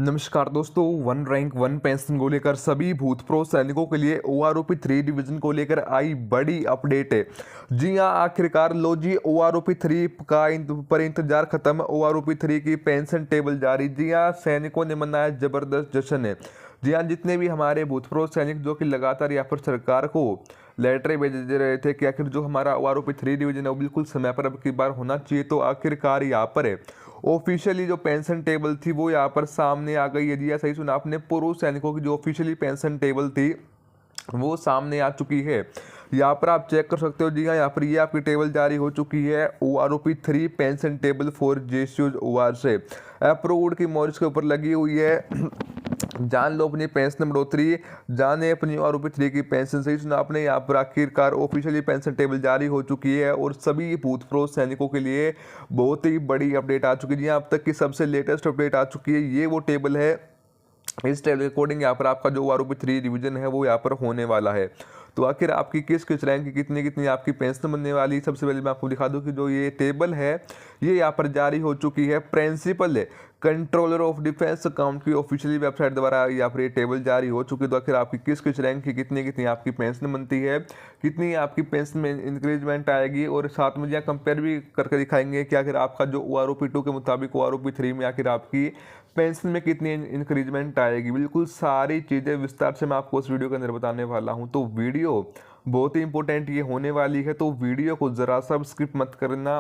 नमस्कार दोस्तों, one rank one pension को लेकर सभी भूतपूर्व सैनिकों के लिए ओआरओपी 3 डिवीजन को लेकर आई बड़ी अपडेट है। जी हां, आखिरकार लो जी ओआरओपी 3 का पर इंतजार खत्म। ओआरओपी 3 की पेंशन टेबल जारी। जी हां, सैनिकों ने मनाया जबरदस्त जश्न है। जी हाँ, जितने भी हमारे भूतपूर्व सैनिक जो कि लगातार यहाँ पर सरकार को लेटर भेज दे रहे थे कि आखिर जो हमारा ओआरओपी 3 डिवीजन है वो बिल्कुल समय पर अब की बार होना चाहिए, तो आखिरकार यहाँ पर है ऑफिशियली जो पेंशन टेबल थी वो यहाँ पर सामने आ गई है। जी हाँ, सही सुना आपने, पूर्व सैनिकों की जो ऑफिशियली पेंशन टेबल थी वो सामने आ चुकी है। यहाँ पर आप चेक कर सकते हो। जी हाँ, यहाँ पर ये आपकी टेबल जारी हो चुकी है। OROP 3 pension table for JSU OR से अप्रूव्ड की मोर्च के ऊपर लगी हुई है। जान लो अपनी पेंशन बढ़ोतरी, जाने अपनी ओआरओपी 3 की पेंशन। सही सुना आपने, यहाँ पर आखिरकार ऑफिशियली पेंशन टेबल जारी हो चुकी है और सभी भूतपूर्व सैनिकों के लिए बहुत ही बड़ी अपडेट आ चुकी है। जी हाँ, अब तक की सबसे लेटेस्ट अपडेट आ चुकी है। ये वो टेबल है, इस टेबल के अकॉर्डिंग यहाँ पर आपका जो ओआरओपी 3 रिवीजन है वो यहाँ पर होने वाला है। तो आखिर आपकी किस किस रैंक की कितनी कितनी आपकी पेंशन बनने वाली, सबसे पहले मैं आपको दिखा दूं कि जो ये टेबल है ये यहाँ पर जारी हो चुकी है। Principal controller of defence account की ऑफिशियली वेबसाइट द्वारा यहाँ पर ये टेबल जारी हो चुकी है। तो आखिर आपकी किस किस रैंक की कितनी कितनी आपकी पेंशन बनती है, कितनी आपकी पेंशन में इंक्रीजमेंट आएगी, और साथ में यहाँ कंपेयर भी करके दिखाएंगे कि आखिर आपका जो ओआरओपी 2 के मुताबिक ओआरओपी 3 में आखिर आपकी पेंशन में कितनी इंक्रीजमेंट आएगी। बिल्कुल सारी चीज़ें विस्तार से मैं आपको उस वीडियो के अंदर बताने वाला हूं। तो वीडियो बहुत ही इंपॉर्टेंट ये होने वाली है, तो वीडियो को ज़रा सा स्किप मत करना।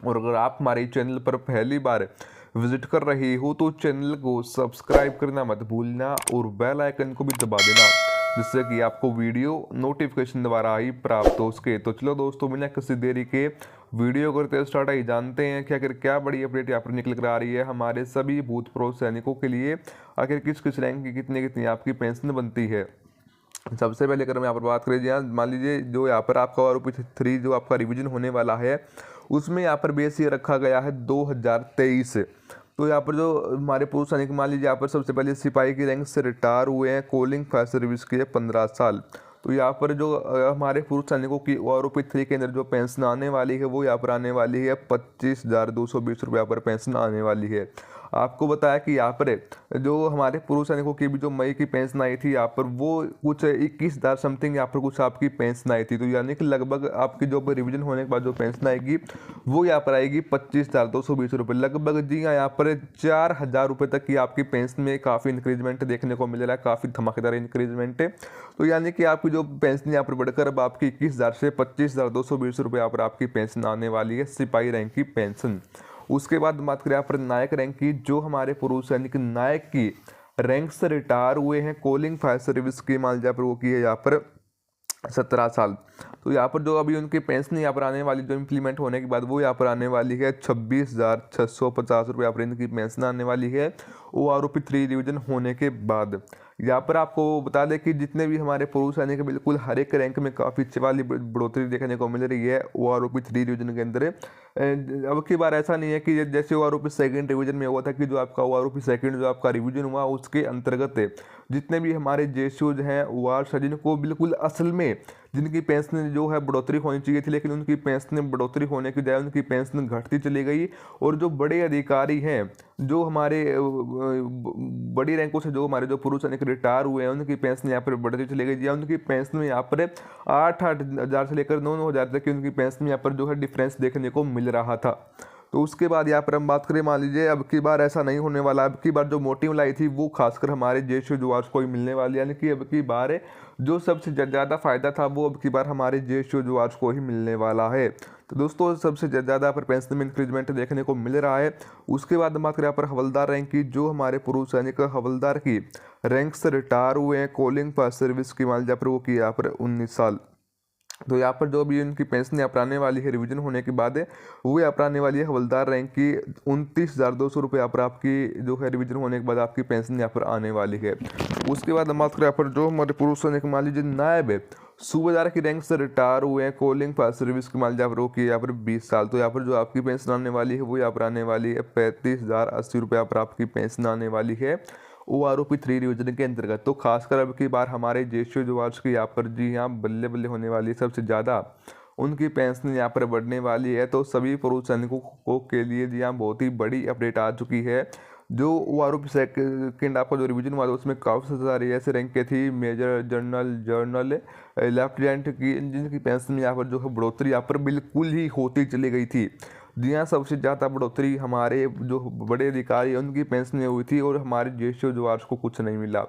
और अगर आप हमारे चैनल पर पहली बार विजिट कर रहे हो तो चैनल को सब्सक्राइब करना मत भूलना और बेल आइकन को भी दबा देना, जिससे कि आपको वीडियो नोटिफिकेशन द्वारा ही प्राप्त हो सके। तो चलो दोस्तों, बिना किसी देरी के वीडियो करते स्टार्ट ही जानते हैं कि आखिर क्या बड़ी अपडेट यहाँ पर निकल कर आ रही है हमारे सभी भूतपूर्व सैनिकों के लिए। आखिर किस किस रैंक की कितनी कितनी आपकी पेंशन बनती है। सबसे पहले अगर हम यहाँ पर बात करें, यहाँ मान लीजिए जो यहाँ पर आपका ओआरओपी 3 जो आपका रिवीजन होने वाला है उसमें यहाँ पर बेस ये रखा गया है 2023। तो यहाँ पर जो हमारे पूर्व सैनिक मान लीजिए यहाँ पर सबसे पहले सिपाही की रैंक से रिटायर हुए हैं, कॉलिंग फायर सर्विस के 15 साल। तो यहाँ पर जो हमारे पूर्व सैनिकों की ओआरओपी 3 के अंदर जो पेंशन आने वाली है वो यहाँ पर आने वाली है 25,220 रुपये यहाँ पर पेंशन आने वाली है। आपको बताया कि यहाँ पर जो हमारे पूर्व सैनिकों की भी जो मई की पेंशन आई थी यहाँ पर वो कुछ 21,000 समथिंग यहाँ पर कुछ आपकी पेंशन आई थी। तो यानी कि लगभग आपकी जो रिवीजन होने के बाद जो पेंशन आएगी वो यहाँ पर आएगी 25,220 रुपये लगभग। जी हाँ, यहाँ पर 4,000 रुपये तक की आपकी पेंशन में काफ़ी इंक्रीजमेंट देखने को मिल रहा है, काफ़ी धमाकेदार इंक्रीजमेंट है। तो यानी कि आपकी जो पेंशन यहाँ पर बढ़कर अब आपकी 21,000 से 25,220 रुपये यहाँ पर आपकी पेंशन आने वाली है, सिपाही रैंक की पेंशन। उसके बाद बात करें यहाँ पर नायक रैंक की, जो हमारे पूर्व सैनिक नायक की रैंक से रिटायर हुए हैं, कॉलिंग फायर सर्विस की मान लीजिए वो की है यहाँ पर 17 साल। तो यहाँ पर जो अभी उनकी पेंशन यहाँ पर आने वाली जो इम्प्लीमेंट होने के बाद वो यहाँ पर आने वाली है 26,650 रुपये यहाँ पर इनकी पेंशन आने वाली है ओआरओपी 3 डिवीजन होने के बाद। यहाँ पर आपको बता दें कि जितने भी हमारे पूर्व सैनिक बिल्कुल हर एक रैंक में काफ़ी अच्छी वाली बढ़ोतरी देखने को मिल रही है ओआरओपी 3 डिवीजन के अंदर। अब की बार ऐसा नहीं है कि जैसे ओआरओपी 2 डिवीजन में हुआ था कि जो आपका ओआरओपी 2 जो आपका रिवीजन हुआ उसके अंतर्गत जितने भी हमारे जेएसयूज हैं ओआर जिनको बिल्कुल असल में जिनकी पेंशन जो है बढ़ोतरी होनी चाहिए थी, लेकिन उनकी पेंशन में बढ़ोतरी होने की बजाय उनकी पेंशन घटती चली गई। और जो बड़े अधिकारी हैं जो हमारे बड़ी रैंकों से जो हमारे जो पूर्व सैनिक रिटायर हुए हैं उनकी पेंशन यहाँ पर बढ़ती चली गई। या उनकी पेंशन में यहाँ पर 8,000 से लेकर 9,000 तक की उनकी पेंशन में यहाँ पर जो है डिफरेंस देखने को मिल रहा था। तो उसके बाद यहाँ पर हम बात करें, मान लीजिए अब की बार ऐसा नहीं होने वाला। अब की बार जो मोटिव लाई थी वो खासकर हमारे जेएसयू जवार्स को ही मिलने वाली, यानी कि अब की बार जो सबसे ज़्यादा फायदा था वो अब की बार हमारे जेएसयू जवार्स को ही मिलने वाला है। तो दोस्तों, सबसे ज़्यादा पर पेंशन में इंक्रीजमेंट देखने को मिल रहा है। उसके बाद हम बात करें यहाँ पर हवलदार रैंक की, जो हमारे पूर्व सैनिक हवलदार की रैंक से रिटायर हुए हैं, कॉलिंग फायर सर्विस की मान लीजिए वो की यहाँ पर 19 साल। तो यहाँ पर जो भी उनकी पेंशन यहाँ पर आने वाली है रिवीजन होने के बाद वो यहाँ पर आने वाली है हवलदार रैंक की 29,200 रुपये यहाँ पर आपकी जो है रिवीजन होने के बाद आपकी पेंशन यहाँ पर आने वाली है। उसके बाद हम बात करें यहाँ पर जो हमारे पूर्व सैनिक मान लीजिए नायब है सूबेदार की रैंक से रिटायर हुए हैं, कॉलिंग फायर सर्विस की मान लीजिए वो की यहाँ पर 20 साल। तो यहाँ पर जो आपकी पेंशन आने वाली है वो यहाँ पर आने वाली है 35,080 रुपये यहाँ पर आपकी पेंशन आने वाली है ओआरओपी 3 रिवीजन के अंतर्गत। तो खासकर अब की बार हमारे जेएसयू जवार्स की यहाँ पर जी हाँ बल्ले बल्ले होने वाली है, सबसे ज़्यादा उनकी पेंशन यहाँ पर बढ़ने वाली है। तो सभी पूर्व सैनिकों के लिए जी हाँ बहुत ही बड़ी अपडेट आ चुकी है। जो O R O P second आपका जो रिवीजन हुआ था उसमें काफ़ी सारी ऐसे रैंक के थी, मेजर जर्नल लेफ्टिनेंट की, जिनकी पेंशन में यहाँ पर जो है बढ़ोतरी यहाँ पर बिल्कुल ही होती चली गई थी। जी हाँ, सबसे ज़्यादा बढ़ोतरी हमारे जो बड़े अधिकारी हैं उनकी पेंशन में हुई थी और हमारे ज्येष्ठ जवार्स को कुछ नहीं मिला।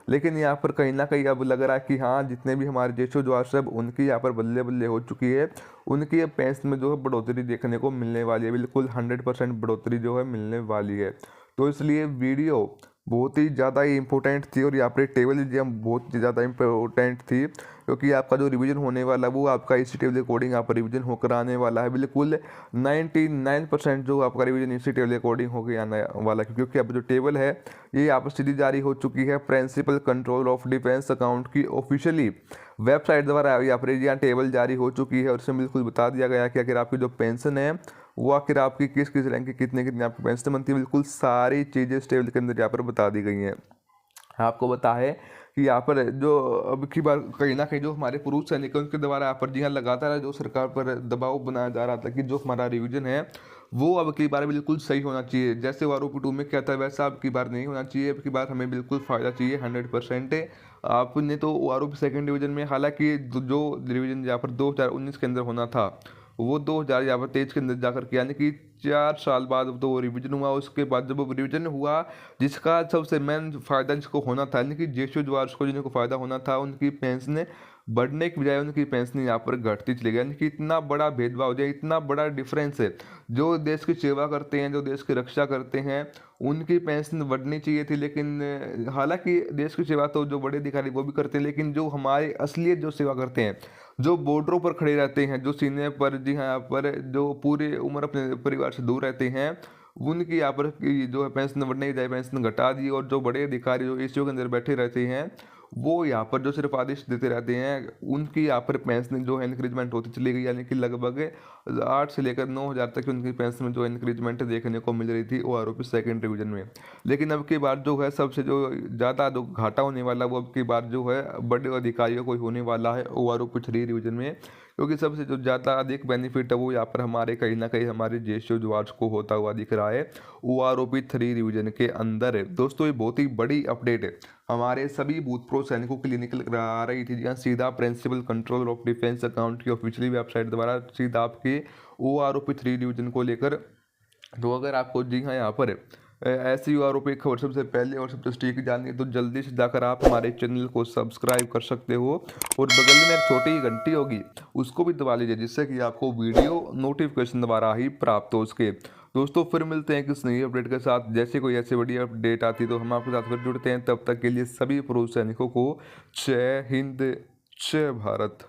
लेकिन यहाँ पर कहीं ना कहीं अब लग रहा है कि हाँ, जितने भी हमारे ज्येष्ठ जवार्स हैं उनकी यहाँ पर बल्ले बल्ले हो चुकी है, उनकी अब पेंशन में जो है बढ़ोतरी देखने को मिलने वाली है, बिल्कुल 100% बढ़ोतरी जो है मिलने वाली है। तो इसलिए वीडियो बहुत ही ज़्यादा ही इम्पोर्टेंट थी और यहाँ पर टेबल एग्जाम बहुत ही ज़्यादा इम्पोर्टेंट थी, क्योंकि आपका जो रिवीजन होने वाला है वो आपका इसी टेबल अकॉर्डिंग यहाँ पर रिवीजन होकर आने वाला है। बिल्कुल 99% जो आपका रिवीजन इसी टेबल अकॉर्डिंग होकर आने वाला है, क्योंकि अब जो टेबल है ये आप सीधी जारी हो चुकी है principal control of defence account की ऑफिशियली वेबसाइट द्वारा। यहाँ पर यहाँ टेबल जारी हो चुकी है और इसमें बिल्कुल बता दिया गया कि अगर आपकी जो पेंशन है वो आखिर आपकी किस किस रैंक की कितने कितने आपकी पेंशन बनती है, बिल्कुल सारी चीज़ें इस टेबल के अंदर यहाँ पर बता दी गई हैं। आपको बता है कि यहाँ पर जो अब की बार कहीं ना कहीं जो हमारे पुरुष सैनिक हैं उनके द्वारा यहाँ पर जी हाँ लगातार जो सरकार पर दबाव बनाया जा रहा था कि जो हमारा रिवीजन है वो अब की बार बिल्कुल सही होना चाहिए। जैसे आरोपी 2 में क्या था वैसा अब की बार नहीं होना चाहिए, अब की बार हमें बिल्कुल फ़ायदा चाहिए 100%। आपने तो आरोपी सेकेंड डिवीजन में, हालांकि जो डिवीजन यहाँ पर 2019 के अंदर होना था वो 2023 के अंदर जाकर के, यानी कि 4 साल बाद तो वो रिवीजन हुआ। उसके बाद जब वो रिवीजन हुआ जिसका सबसे मेन फ़ायदा जिसको होना था, यानी कि ज्येष्ठ जवार्स को जिनको फ़ायदा होना था, उनकी पेंशन बढ़ने की बजाय उनकी पेंशन यहाँ पर घटती चली गई। यानी कि इतना बड़ा भेदभाव है, इतना बड़ा डिफरेंस है। जो देश की सेवा करते हैं, जो देश की रक्षा करते हैं, उनकी पेंशन बढ़नी चाहिए थी, लेकिन हालांकि देश की सेवा तो जो बड़े अधिकारी वो भी करते हैं, लेकिन जो हमारे असलियत जो सेवा करते हैं, जो बॉर्डरों पर खड़े रहते हैं, जो सीने पर जी हाँ यहाँ पर जो पूरी उम्र अपने परिवार से दूर रहते हैं, उनकी यहाँ पर जो है पेंशन बढ़ने की बजाय पेंशन घटा दी। और जो बड़े अधिकारी जो एसीओ के अंदर बैठे रहते हैं वो यहाँ पर जो सिर्फ आदेश देते रहते हैं, उनकी यहाँ पर पेंशन जो है इंक्रीजमेंट होती चली गई। यानी कि लगभग 8 से लेकर 9,000 तक की उनकी पेंशन में जो इंक्रीजमेंट देखने को मिल रही थी वो आरोपी सेकेंड डिवीजन में। लेकिन अब की बार जो है सबसे जो ज़्यादा जो घाटा होने वाला वो अब की बार जो है बड़े अधिकारियों को होने वाला है ओ आरोपी 3 डिवीजन में, क्योंकि सबसे जो ज़्यादा अधिक बेनिफिट है वो यहाँ पर हमारे कहीं ना कहीं हमारे ज्येष्ठ जवार्स को होता हुआ दिख रहा है ओ आरोपी 3 डिवीजन के अंदर है। दोस्तों ये बहुत ही बड़ी अपडेट है, हमारे सभी भूतपूर्व सैनिकों के लिए निकल कर आ रही थी। जहाँ सीधा principal control of defence account की ऑफिशियली वेबसाइट द्वारा सीधा आपके ओ आरोपी 3 डिवीजन को लेकर। तो अगर आपको जी हाँ यहाँ पर ऐसी आरोपी खबर सबसे पहले और सबसे सटीक जाननी है तो जल्दी से जाकर आप हमारे चैनल को सब्सक्राइब कर सकते हो और बगल में एक छोटी घंटी होगी उसको भी दबा लीजिए, जिससे कि आपको वीडियो नोटिफिकेशन द्वारा ही प्राप्त हो सके। दोस्तों फिर मिलते हैं किस नई अपडेट के साथ, जैसे कोई ऐसी बड़ी अपडेट आती है तो हम आपके साथ फिर जुड़ते हैं। तब तक के लिए सभी पूर्व सैनिकों को जय हिंद, जय भारत।